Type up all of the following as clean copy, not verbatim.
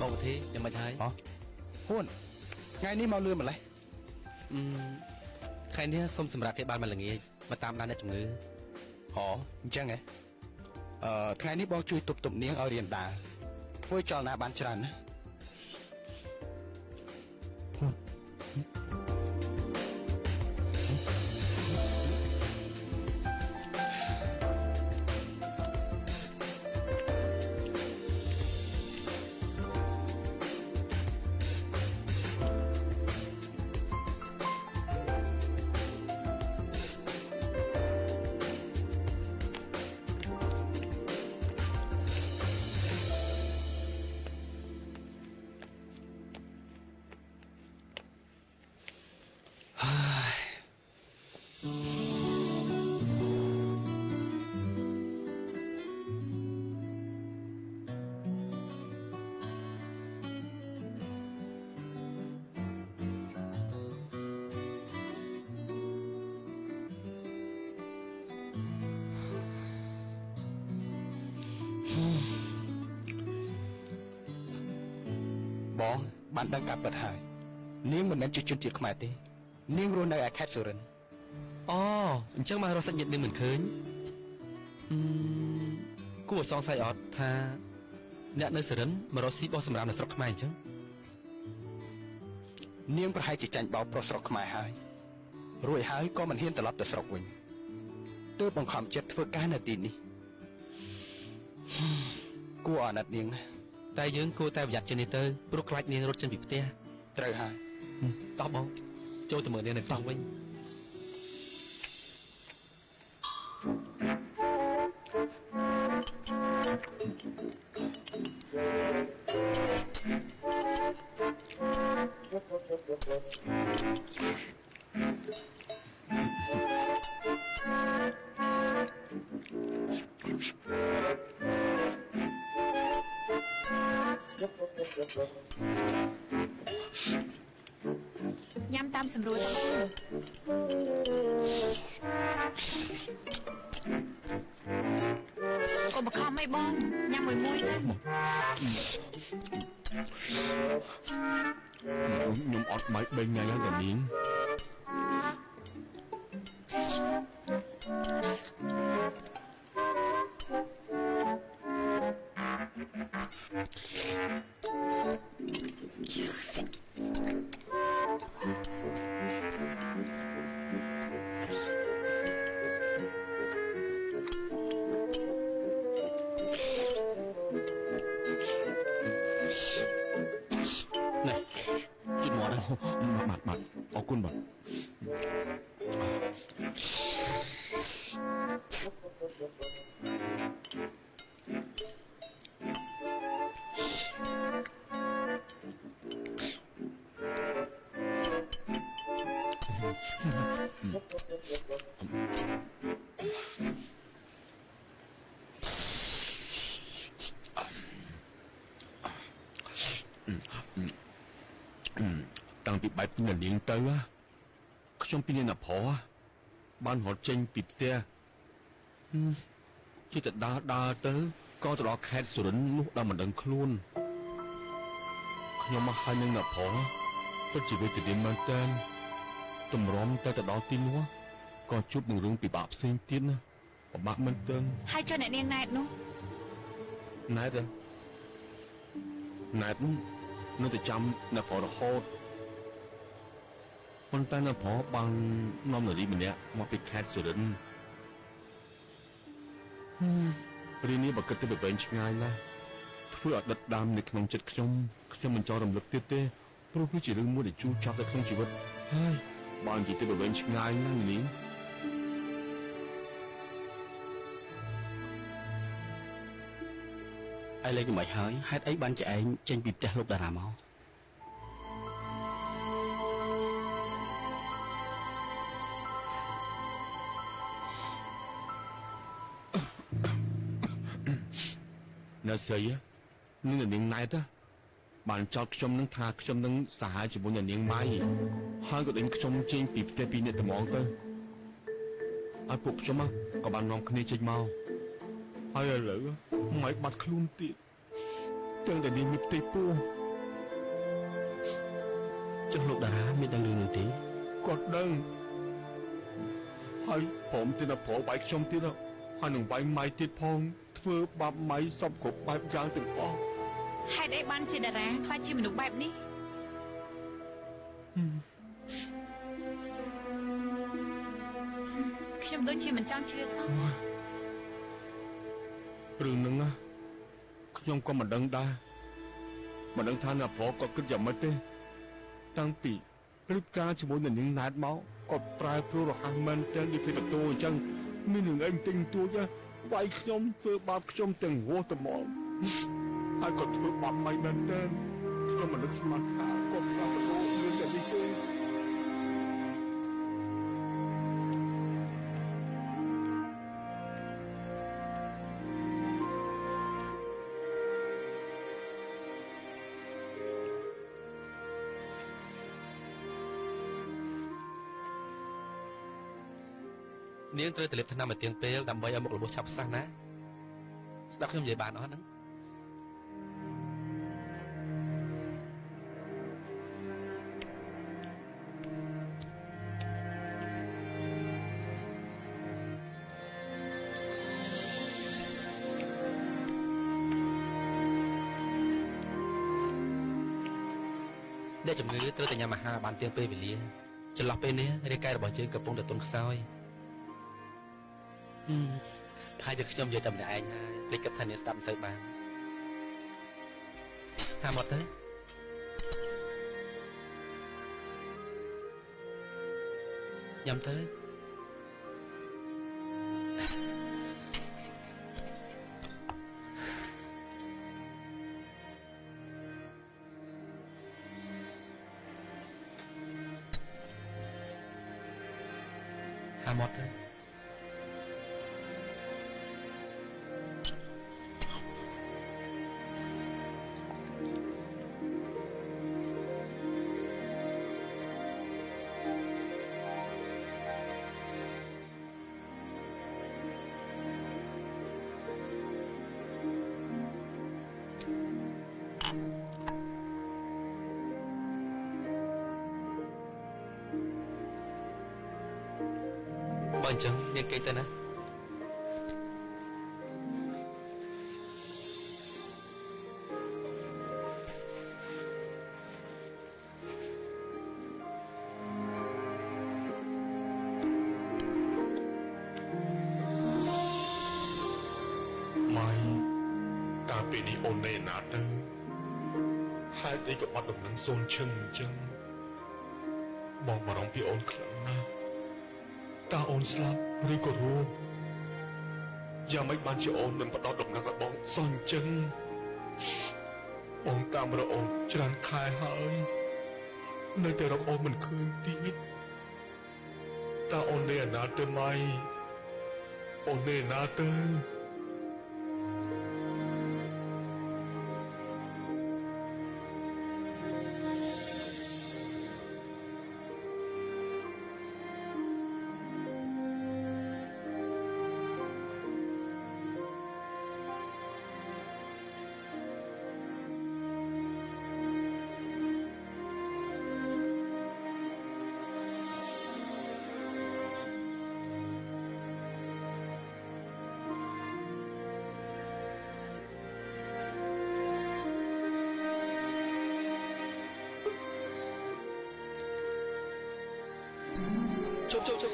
បងប្រធានយ៉ាងម៉េចហើយហ៊ុនថ្ងៃនេះមកលឿនម្ល៉េះថ្ងៃនេះសូមសម្រាប់គេបានមកល្ងាចមកតាមដានអ្នកជំងឺអញ្ចឹងហ៎ថ្ងៃនេះបងជួយទប់នាងឲ្យរៀនដើរធ្វើចលនាបានច្រើនណាបងបានដឹងការពិតហើយនាងមិនមែនជាជនជាតិខ្មែរទេនាងរស់នៅឯខេត្តសុរិន្ទអញ្ចឹងមករកសាច់ញាតិនាងមិនឃើញគួរសង្ស័យអត់ថាអ្នកនៅសុរិន្ទមករកស៊ីបោះសម្រាប់នៅស្រុកខ្មែរអញ្ចឹងនាងប្រហែលជាចាញ់បោកប្រុសស្រុកខ្មែរហើយរួចហើយក៏មិនហ៊ានត្រឡប់ទៅស្រុកវិញទើបបង្ខំចិត្តធ្វើការនៅទីនេះគួរអាណិតនាងណាតែយើងគួរតែប្រយ័ត្នជាងនេះទៅព្រោះខ្លាចនាងរត់ចេញពីផ្ទះត្រូវហើយតោះបងចូលទៅមើលនាងនៅក្នុងវិញញ៉ាំតាមសម្រួលទៅកុំបខំអីបងញ៉ាំមួយទៅខ្ញុំអត់បាយ3ថ្ងៃហើយតានាងបាទអរគុណបាទតាំងពីបែបពីនាងទៅខ្ញុំពីនាងណាប្រុសបានរត់ចេញពីផ្ទះជិះទៅដើរទៅក៏ទៅដល់ខេត្តសុរិន្ទនោះដល់មិនដឹងខ្លួនខ្ញុំមកហើយនឹងណាប្រុសពិតជាវិទ្យាមែនតើតម្រាំតែទៅដល់ទីនោះក៏ជួបនឹងរឿងពិបាកផ្សេងទៀតណាពិបាកមែនតើហើយចុះអ្នកនាងណែតនោះណែតនៅតែចាំណាប្រុសរហូតប៉ុន្តែណាប្រុសបាននាំនារីម្នាក់មកពីខេត្តសុរិន្ទរីនេះបើគិតទៅវែងឆ្ងាយណាស់ធ្វើឲ្យដិតដាមនៅក្នុងចិត្តខ្ញុំមិនចង់រំលឹកទៀតទេព្រោះវាជារឿងមួយដែលជូរចត់នៅក្នុងជីវិតហើយបើនិយាយទៅវែងឆ្ងាយណាស់នេះឯ ឯលេងមិនហើយហេតុអីបានជាឯងចេញពីផ្ទះលោកតារាមកនៅស្រីនឹងនាងណែតបានចោទខ្ញុំនឹងថាខ្ញុំនឹងសាហាយជាមួយនឹងនាងម៉ៃហើយក៏ដេញខ្ញុំចេញពីផ្ទះពីអ្នកត្មងទៅហើយពួកខ្ញុំក៏បាននាំគ្នាចេញមកហើយឥឡូវម៉ៃបាត់ខ្លួនទៀតទាំងតែនាងមានផ្ទៃពោះចុះលោកតារាមានដឹងរឿងនោះទេគាត់ដឹងហើយព្រមទៀតប្រុសបាយខ្ញុំទៀតហើយនឹងវាយម៉ៃទៀតផងធ្វើបាបម៉ៃសពគ្រប់បែបយ៉ាងទាំងអស់ហេតុអីបានជាតារាខ្លាចជាមនុស្សបែបនេះខ្ញុំដូចជាមិនចង់ជឿសោះរឿងហ្នឹងខ្ញុំក៏មិនដឹងដែរមិនដឹងថាអ្នកប្រុសក៏គិតយ៉ាងម៉េចទេតាំងពីព្រឹត្តិការណ៍ជាមួយនឹងនាងណែតមកគាត់ប្រែប្រួលរហ័សមែនទែនដូចជាតួអញ្ចឹងមានរឿងអីទិញទួចវាយខ្ញុំធ្វើបាបខ្ញុំទាំងរស់ត្មងហើយគាត់ធ្វើបាបម៉ៃមែនទែនខ្ញុំមិននឹកស្មានថាគាត់ប្រាប់ទៅរឿងយ៉ាងនេះទេនាងត្រូវទៅលេបថ្នាំឲ្យទៀងពេលដើម្បីឲ្យមុខរបួសឆាប់ផ្សះណាស្ដាប់ខ្ញុំនិយាយបានអត់ហ្នឹងអ្នកជំងឺត្រូវតែញ៉ាំអាហារបានទៀងពេលវេលាចន្លោះពេលនេះរាងកាយរបស់យើងកំពុងតែទន់ខ្សោយប្រហែលជាខ្ញុំនិយាយតែម្នាក់ឯងហើយភ្លេចគិតថាអ្នកស្ដាប់មិនសូវបានហាមកទៅញ៉ាំទៅហាមកទៅបើអញ្ចឹងនាងគេទៅណាម៉ៃកាលពីនេះអូននៅណាទៅហេតុអីក៏បាត់ដំណឹងសូនឈឹងអញ្ចឹងបងបារម្ភពីអូនខ្លាំងណាស់តើអូនស្លាប់ឬក៏រស់យ៉ាងម៉េចបានជាអូនមិនផ្ដោតដំណឹងឲ្យបងសោះអញ្ចឹងបងតាមរកអូនច្រើនខែហើយនៅតែរកអូនមិនឃើញទៀតតើអូននៅណាទៅម៉ៃអូននៅណាទៅ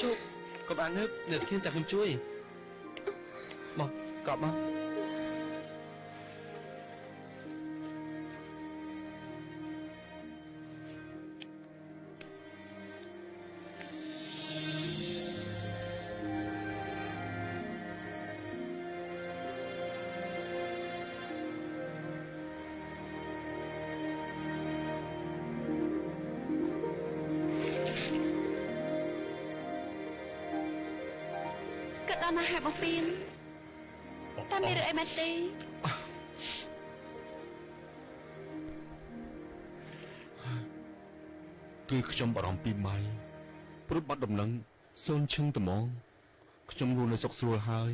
ជប់កុំអាងើបអ្នកស្គៀនចាប់ខ្ញុំជួយមកកប់មក ដល់ណាហេតុបងពីនតែមានរឿងអីមែនទេគឺខ្ញុំបារម្ភពីម៉ៃព្រោះបាត់ដំណឹងសូនឈឹងត្មងខ្ញុំរស់នៅសុខស្រួលហើយ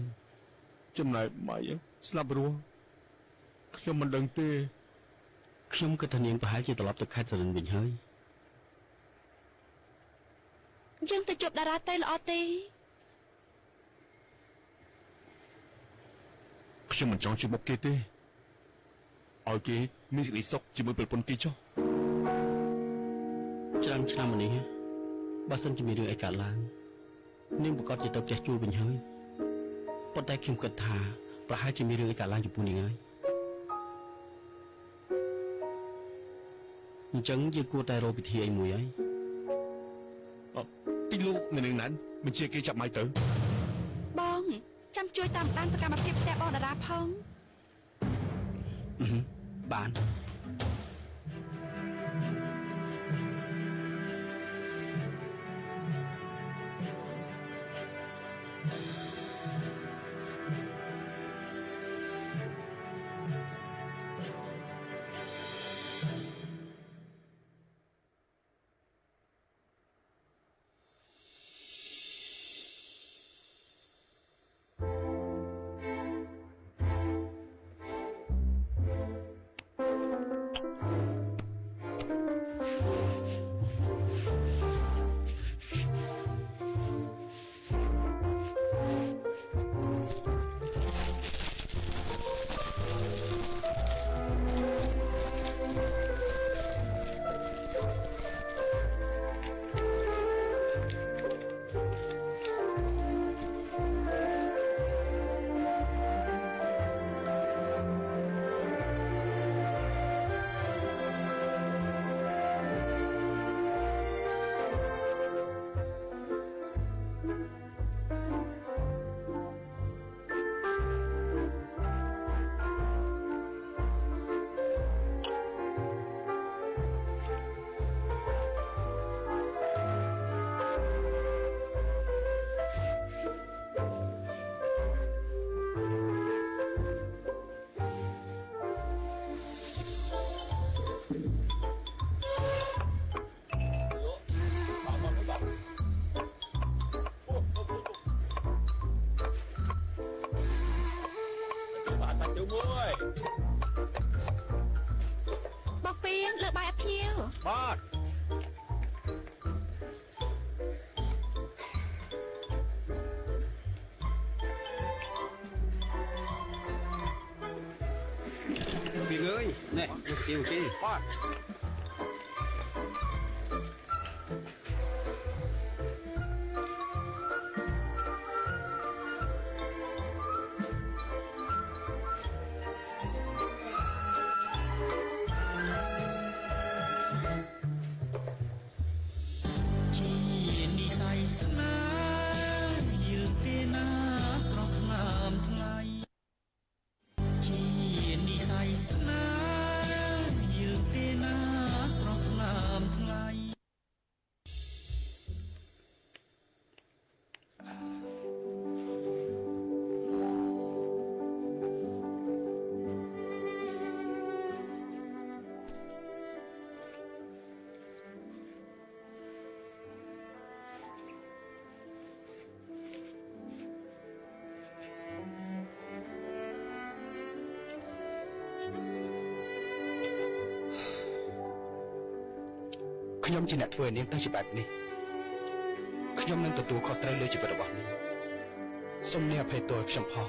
ចំណែកម៉ៃស្លាប់រស់ខ្ញុំមិនដឹងទេខ្ញុំគិតថានាងប្រហែលជាត្រឡប់ទៅខេត្តសរិនវិញហើយយើងទៅជួបតារាតេល្អទេខ្ញុំមិនចង់ជួបមុខគេទេឲ្យគេមានសេចក្តីសុខជាមួយប្រពន្ធគេចុះច្រើនឆ្នាំមកនេះបើសិនជាមានរឿងអីកើតឡើងនាងប្រកាសជាទៅផ្ទះជួលវិញហើយប៉ុន្តែខ្ញុំគិតថាប្រហែលជាមានរឿងអីកើតឡើងចំពោះនាងហើយអញ្ចឹងយើងគួរតែរកវិធីអីមួយហើយទីលោកនៅនឹងណានបញ្ជាគេចាប់ម៉ៃទៅបងចាំជួយតាមដានសកម្មភាពផ្ទះបងតារាផងបាន Okay. Bye. ខ្ញុំជាអ្នកធ្វើឲ្យនាងទៅជាបែបនេះខ្ញុំនឹងទទួលខុសត្រូវលើជីវិតរបស់នាងសូមនាងអភ័យទោសខ្ញុំផង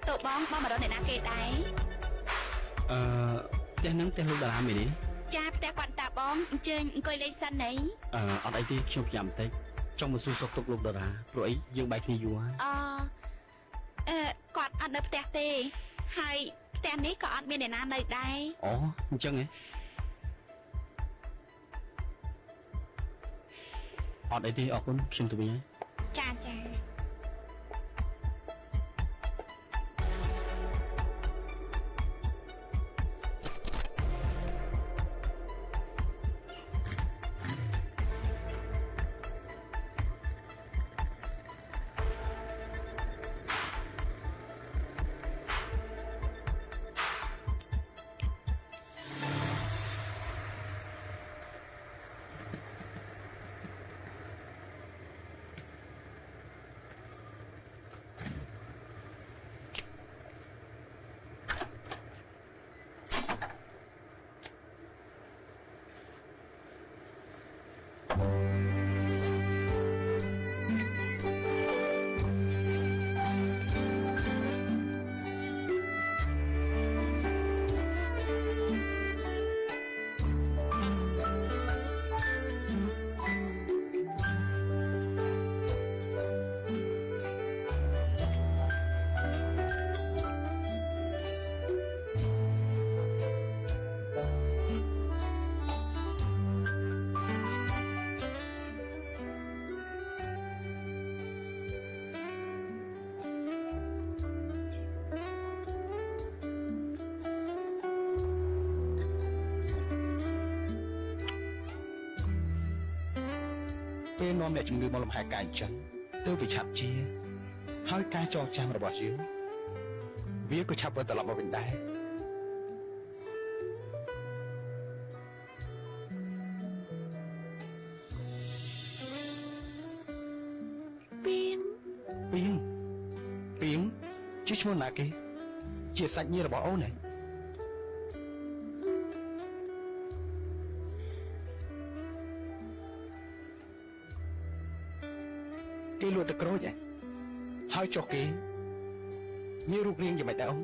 តើបងមករកអ្នកណាគេដែរ ផ្ទះហ្នឹងផ្ទះលោកតារាមែនទេ ចាផ្ទះគាត់តាបងអញ្ជើញអង្គុយលេងសិនណី អត់អីទេខ្ញុំញ៉ាំបន្តិចចង់មកសួរសុខទុក្ខលោកតារាព្រោះអីយើងបែកគ្នាយូរហើយ គាត់អត់នៅផ្ទះទេហើយផ្ទះនេះក៏អត់មានអ្នកណានៅដែរ អូអញ្ចឹងហ៎អត់អីទេអរគុណខ្ញុំទៅវិញហើយ ចាចា ពេលនាំអ្នកជំងឺមកលំហែកាយអញ្ចឹងទើបវាឆាប់ជាហើយការចងចាំរបស់យើងវាក៏ឆាប់វិលត្រឡប់មកវិញដែរ ពីង ពីងជាឈ្មោះណាគេជាសាច់ញាតិរបស់អូនហ៎គេលក់ទឹកក្រូចហ៎ហើយចុះគេមានរូបរាងយ៉ាងម៉េចដែរអូន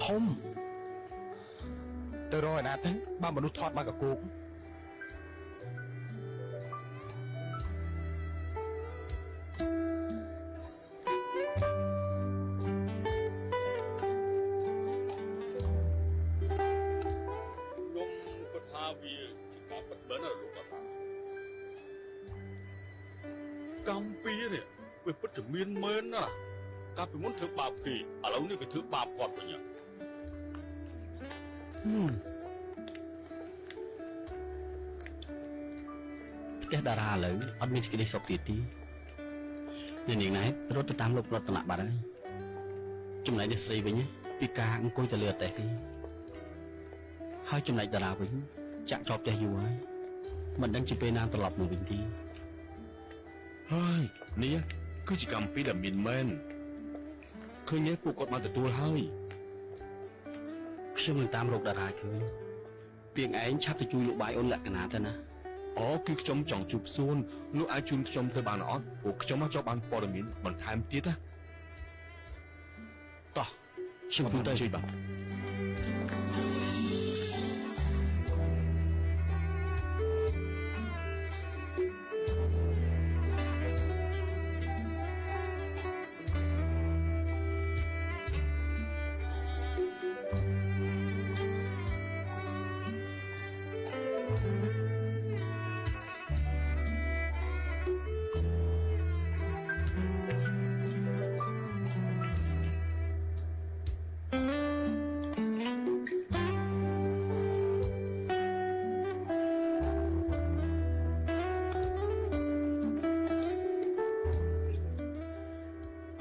ធំទៅរកឯណាទៅបើមនុស្សថតមកកគោក ខ្ញុំគាត់ថាវាជាការពិតមែនណាលោកតារាកម្ពុជានេះវាពិតជាមានមែនណាកាលពីមុនធ្វើបាបគេឥឡូវនេះវាធ្វើបាបគាត់វិញហ៎ ផ្ទះតារាឥឡូវអត់មានសេចក្តីសុខទៀតទេអ្នកនាងណែរត់ទៅតាមលោករតនៈបាត់ហើយចំណែកអ្នកស្រីវិញពីការអង្គុយទៅលើអតេះទេហើយចំណែកតារាវិញចាក់ជាប់ផ្ទះយូរហើយមិនដឹងជាពេលណាត្រឡប់មកវិញទេ ហើយនេះគឺជាកម្ពុជាដែលមានមែនឃើញទេពួកគាត់បានទទួលហើយ ខ្ញុំនឹងតាមរកតារាឃើញពីងឯងឆាប់ទៅជួយលោកបាយអូនលក្ខណៈទៅណា អូគឺខ្ញុំចង់ជួបសួនលោកអាចជូនខ្ញុំទៅបានអត់ព្រោះខ្ញុំមកចង់បានព័ត៌មានបន្ថែមទៀតណា តោះខ្ញុំទៅជួយបាទ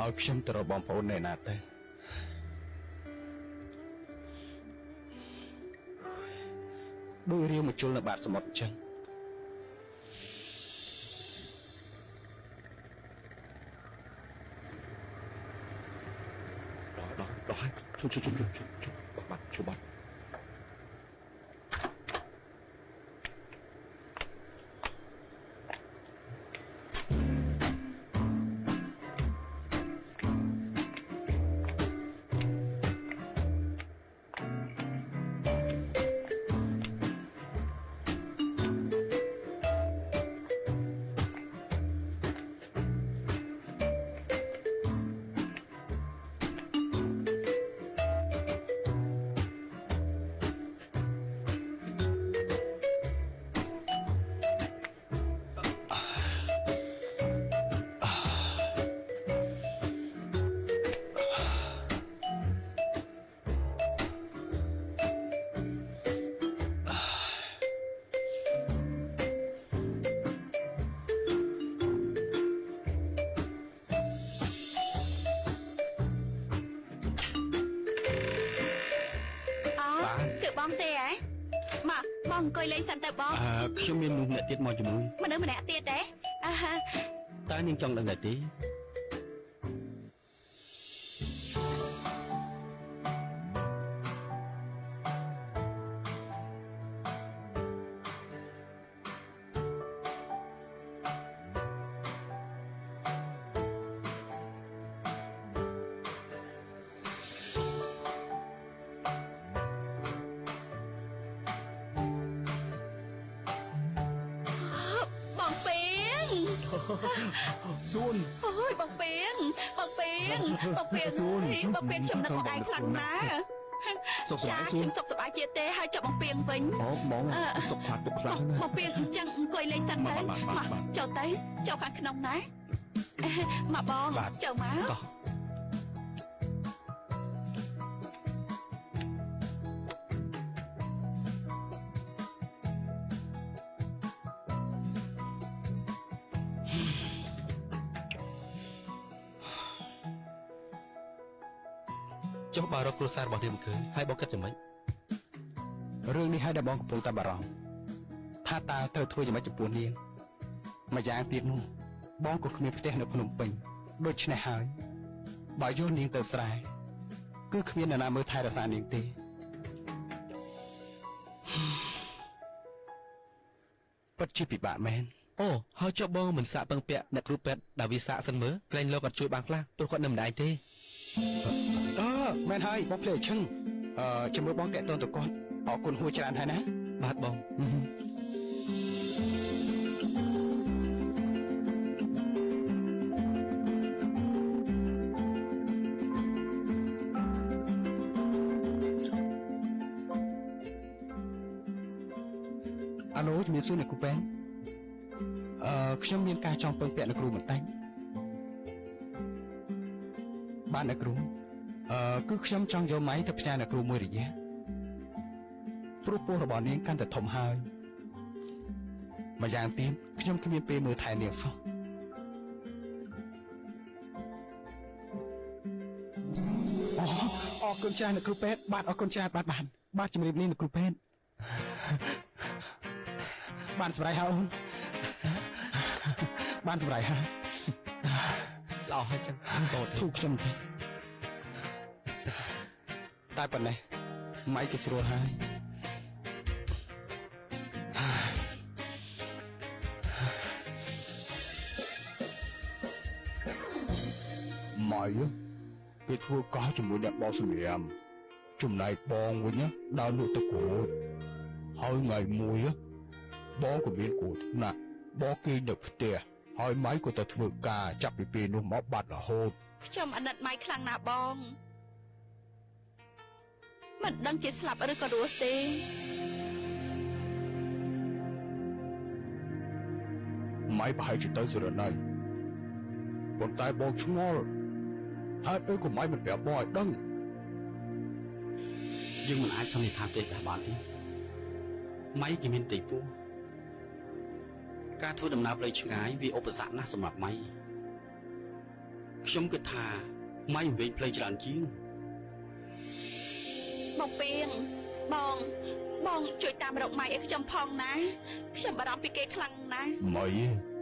ឲ្យខ្ញុំទៅរកបងប្អូននៅណាទៅដូចរៀងមកជុលនៅបាតសមុទ្រអញ្ចឹងដល់ជុបាត់ អ បងអង្គុយលេងសិនទៅបង ខ្ញុំមានមនុស្សអ្នកទៀតមកជាមួយ មនុស្សម្នាក់ទៀតទេអាហា តើនាងចង់ដឹងដែរទេ បងពេង សួន អូយបងពេងបងពេងបងពេង សួន បងពេងខ្ញុំនឹកបងឯងខ្លាំងណាស់ សុខសប្បាយសួ ខ្ញុំ នសុខសប្បាយជាទេហើយចុះបងពេងវិញ បងសុខផាត់ទឹកខ្លាំងណាស់ បងពេងអញ្ចឹងអង្គុយលេងសិនទៅមកចូលទៅចូលខាងក្នុងណាមកបងចូលមក ចុះបើរកគ្រួសាររបស់នាងមិនឃើញហើយបងគិតយ៉ាងម៉េច រឿងនេះហើយដែលបងកំពុងតែបារម្ភថាតើត្រូវធ្វើយ៉ាងម៉េចចំពោះនាងម្យ៉ាងទៀតនោះបងក៏គ្មានផ្ទះនៅភ្នំពេញដូច្នេះហើយបើយកនាងទៅស្រែគឺគ្មានអ្នកណាមើលថែរក្សានាងទេពិតជាពិបាកមែន អូហើយចុះបងមិនសាកពឹងពាក់អ្នកគ្រូពេទ្យដែលវាសាកសិនមើលក្រែងលោកគាត់ជួយបានខ្លះព្រោះគាត់នៅម្ដាយទេ មែនហើយបងភ្លេចឈឹងជាមួយបងតាក់ទងទៅគាត់អរគុណហួចច្រើនហើយណា បាទបង អាឡូជំរាបសួរអ្នកគ្រូពេនខ្ញុំមានការចង់ពឹងពាក់អ្នកគ្រូបន្តិចបានអ្នកគ្រូគឺខ្ញុំចង់យកម៉ៃទៅផ្ញើអ្នកគ្រូមួយរយៈព្រោះពោះរបស់នាងកាន់តែធំហើយម្យ៉ាងទៀតខ្ញុំគ្មានពេលមើលថែនាងសោះអរគុណច្រើនអ្នកគ្រូពេទ្យបាទអរគុណច្រើនបាទជំរាបលាអ្នកគ្រូពេទ្យបានសម្រេចហើយអូនបានសម្រេចហើយ ល្អហើយចឹងតោះ ធូរខ្ញុំទេតែប៉ុណ្ណេះម៉ៃគេស្រួលហើយម៉ៃគេធ្វើកោះជាមួយអ្នកបោសម្រាមចំណែកបងវិញដើរលក់ទឹកក្រូចហើយថ្ងៃមួយបងក៏មានគូណាស់បងគេនៅផ្ទះហើយម៉ៃក៏ទៅធ្វើការចាប់ពីពេលនោះមកបាត់រហូត ខ្ញុំអាណិតម៉ៃខ្លាំងណាស់បងមិនដឹងជាស្លាប់ឬក៏រស់ទេ ម៉ៃប្រហែលជាទៅសុរណៃប៉ុន្តែបងឆ្ងល់ហេតុអីក៏ម៉ៃមិនប្រាប់បងឲ្យដឹងយើងមិនអាចសន្និដ្ឋានទេបានទេម៉ៃគេមានទីពោះការធ្វើដំណើរផ្លូវឆ្ងាយវាឧបសគ្គណាស់សម្រាប់ម៉ៃខ្ញុំគិតថាម៉ៃមិនវិញផ្លូវច្រើនជាង បងពេងបងជួយតាមរកម៉ៃឲ្យខ្ញុំផងណាខ្ញុំបារម្ភពីគេខ្លាំងណាស់ ម៉ៃ ច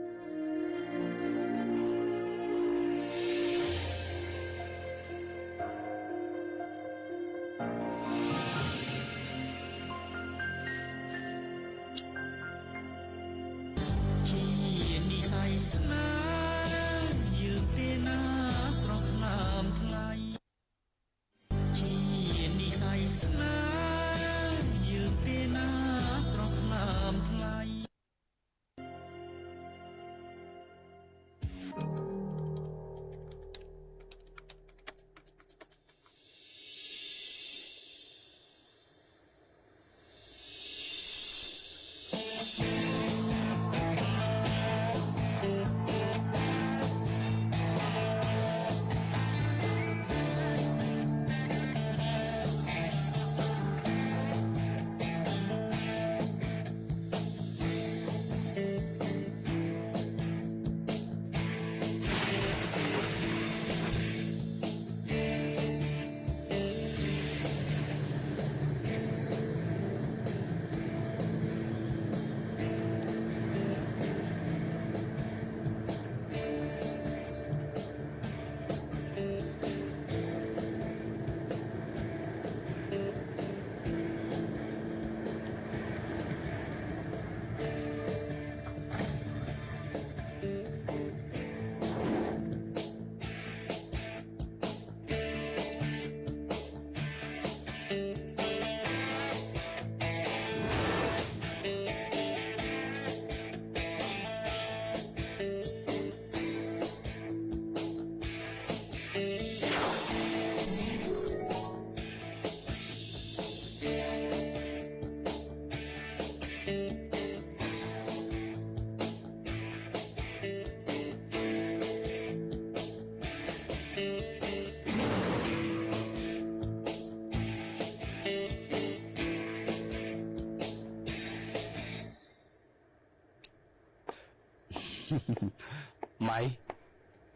ម៉ៃ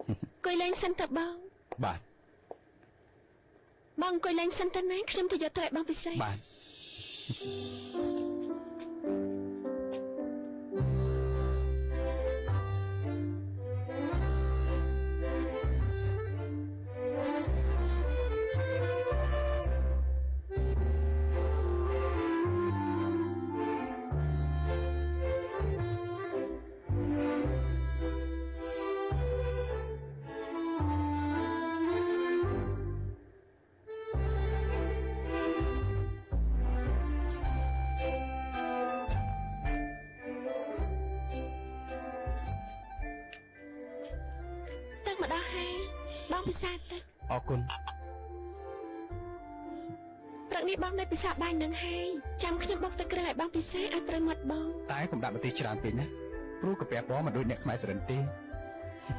អង្គុយលេងសិនតើបង បាទ បងអង្គុយលេងសិនតើណាខ្ញុំទៅយកទៅឲ្យបងពិសេស បាទ ទឹកម្ដងហើយបងពិសាទឹក អរគុណ ព្រឹកនេះបងនៅពិសាបាយនឹងហើយចាំខ្ញុំបុកទឹកគ្រឿងឲ្យបងពិសាឲ្យត្រូវមាត់បង តែកុំដាក់ម្ទេសច្រើនពេកណាព្រោះកាពះពណ៌មិនដូចអ្នកខ្មែរសរិនទេ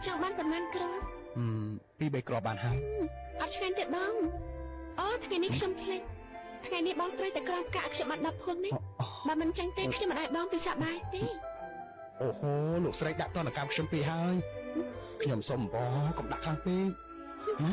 ចង់បានប៉ុន្មានគ្រាប់ 2-3 គ្រាប់បានហើយ អត់ឆ្ងាញ់ទេបងអូថ្ងៃនេះខ្ញុំភ្លេចថ្ងៃនេះបងត្រូវតែក្រោមកាក់ខ្ញុំអត់10ភួងនេះបើមិនចឹងទេខ្ញុំមិនឲ្យបងពិសាបាយទេ អូហូលោកស្រីដាក់តនកម្មខ្ញុំពេកហើយខ្ញុំសុំបងកុំដាក់ខ្លាំងពេកណា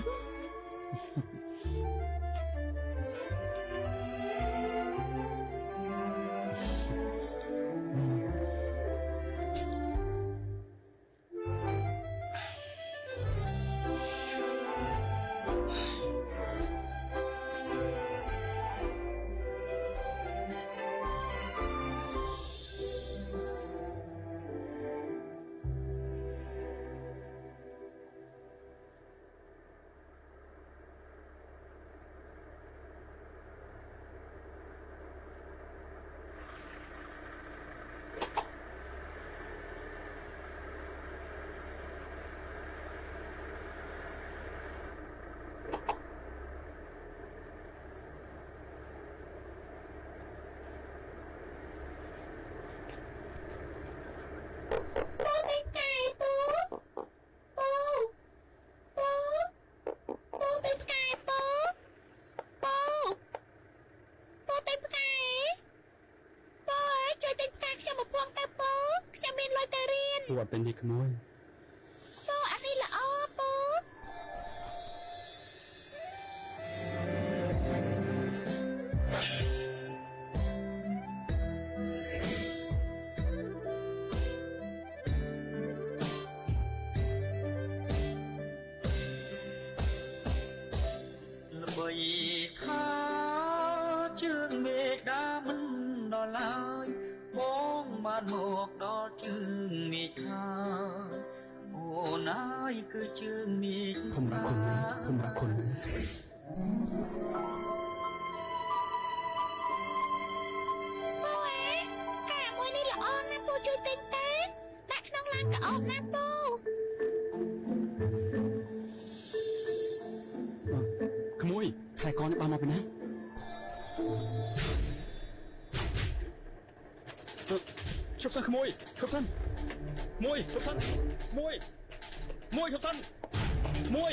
ពូអត់ពេញនេះក្មួយ ពោអានេះល្អពោ ល្បីថាជើងមេឃដាមិនដល់ឡើយបងបានមកដល់ជើងមេឃខាអូណាយគឺជើងមេឃ ខ្ញុំរកគុណណាខ្ញុំរកគុណណា ពោអេកាមួយនេះល្អណាស់ពោជួយទិញទេដាក់ក្នុងឡានក៏អត់ណាពោ ក្មួយខ្សែកនេះបានមកពីណាជប់សិនក្មួយជប់សិនមួយជប់សិនមួយជប់សិនមួយ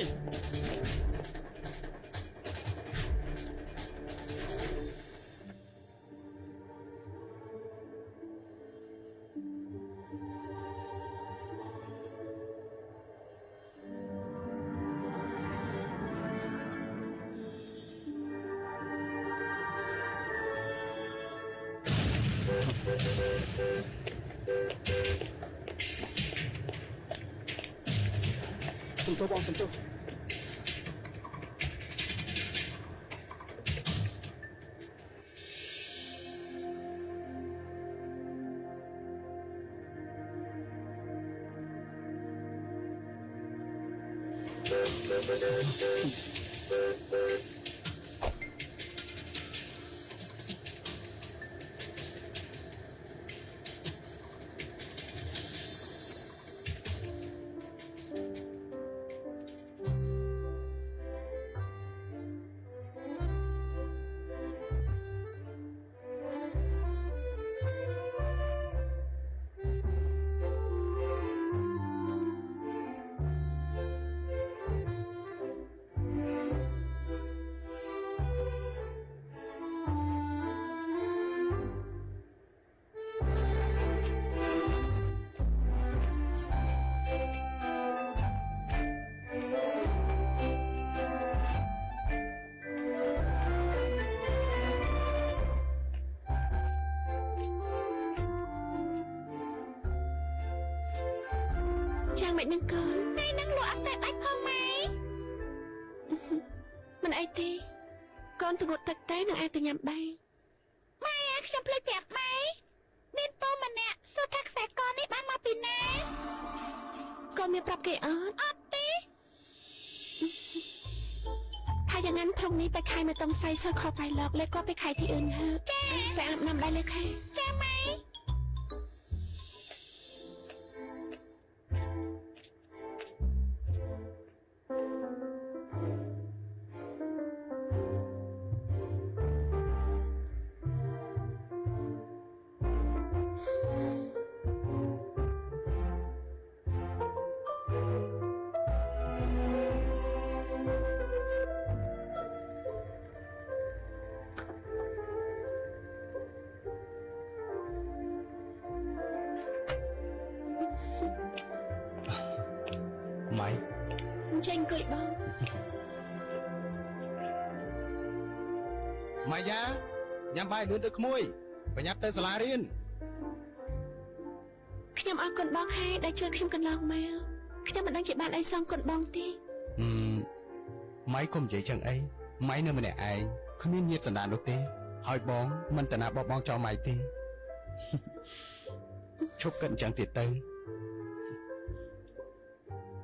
សុំទោសបងសុំទោស ប ចាំមិននឹងកូនថ្ងៃនឹងលក់អត់សេះដាច់ផងម៉ែមិនអីទេកូនទៅងក់ទឹកតែនឹងអាចទៅញ៉ាំបានម៉ែខ្ញុំភ្លេចប្រាប់ម៉ែមានពូម្នាក់សួរថាខ្សែកនេះបានមកពីណាកូនមានប្រាប់គេអត់ទេถ้าอย่างนั้นพรุ่งนี้ไปขายไม่ต้องใส่เสื้อคอไปหรอกแล้วก็ไปขายที่อื่นเถอะจ้าไปอาบน้ำได้เลยค่ะจ้าไหมម៉ៃចេញអង្គុយបងម៉ៃយ៉ាញ៉ាំបាយលឿនទៅក្មួយប្រញាប់ទៅសាលារៀនខ្ញុំអរគុណបងហើយដែលជួយខ្ញុំកន្លងមកខ្ញុំមិនដឹងជាបានអីសងគុណបងទេម៉ៃកុំនិយាយចឹងអីម៉ៃនៅម្នាក់ឯងគ្មានញាតិសន្តាននោះទេហើយបងមិនតាណាបបងចោលម៉ៃទេឈប់គិតអញ្ចឹងទៀតទៅ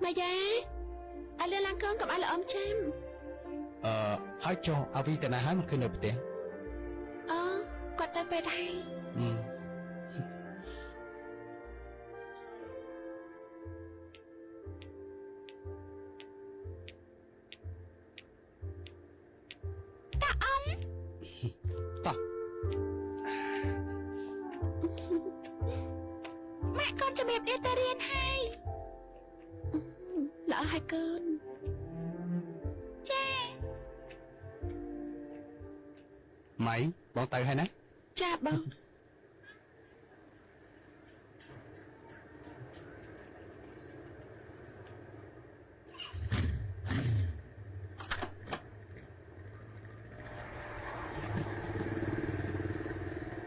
ម៉ែយ៉ាឲ្យលឿនឡើងកូនកុំឲ្យល្អំចាំហើយចុះអវីតាណាហើយមកឃើញនៅផ្ទះគាត់ទៅពេទ្យហើយតាអ៊ំតោះម៉ែកូនជំរាបលាទៅរៀនហើយល្អហើយកូនចាម៉ៃបងទៅហើយណាចាបង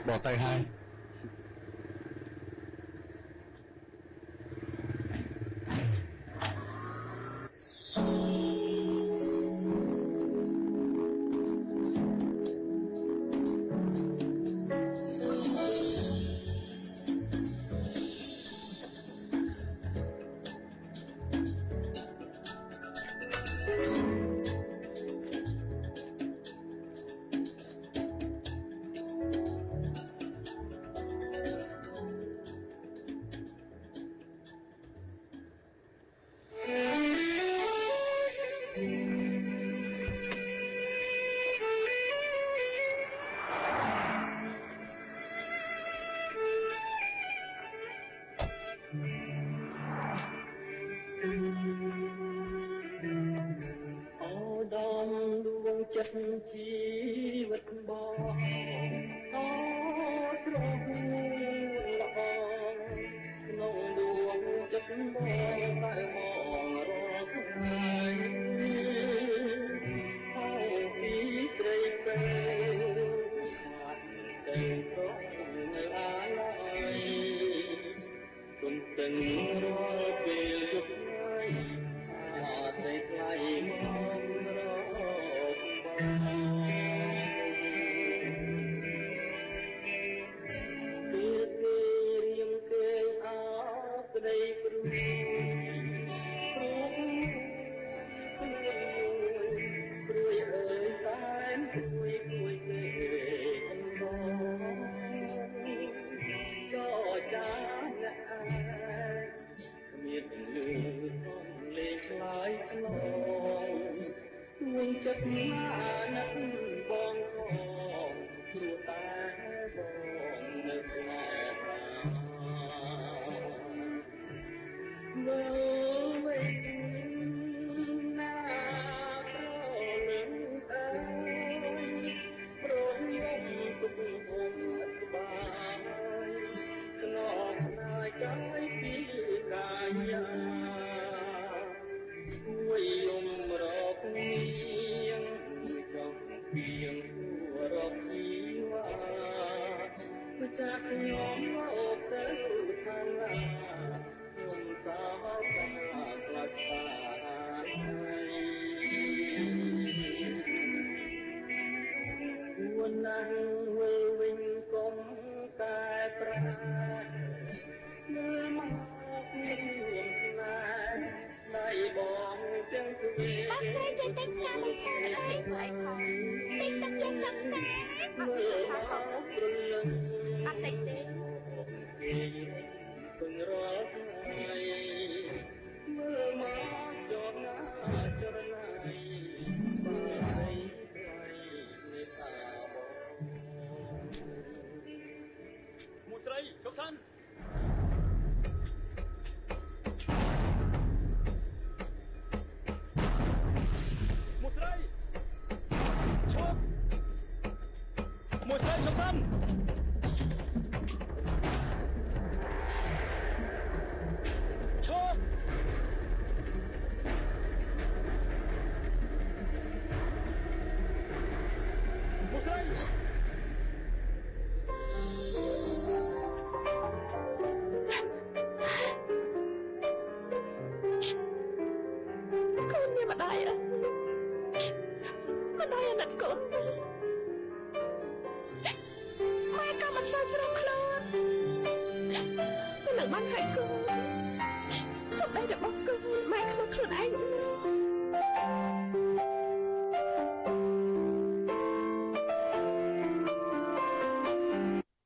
បងទៅហើយជីវិតបងអូស្រស់ល្អក្នុងដួងចិត្តបងតែមករកថ្ងៃហើយពីស្រីពេលខាត់តែប្រងនៅអាឡ័យគុំទាំងរាល់ពេលយប់ថ្ងៃអាស័យថ្លៃមកចិត្តណានឹកបងផងព្រោះតែបងនៅស្នេហាមើលវិញណាប្រលឹងអើយព្រោះខ្ញុំទុកហុំក្បាយខ្នងណាយកាយពីកាយាជួយយំរកនេះ ស្រីចេះតែខ្លាំងមកផងអត់ទេធ្វើអីផងទីសាច់ចិត្តសង្សារអត់មានសង្សារផងអត់ទេពឹងរត់ថ្ងៃមើលមកចរណាចរណាបាយមេតាបងមួយស្រីជប់សិនមួយស្រីជប់មួយស្រីជប់សិនបានហើយកូនសុខដៃរបស់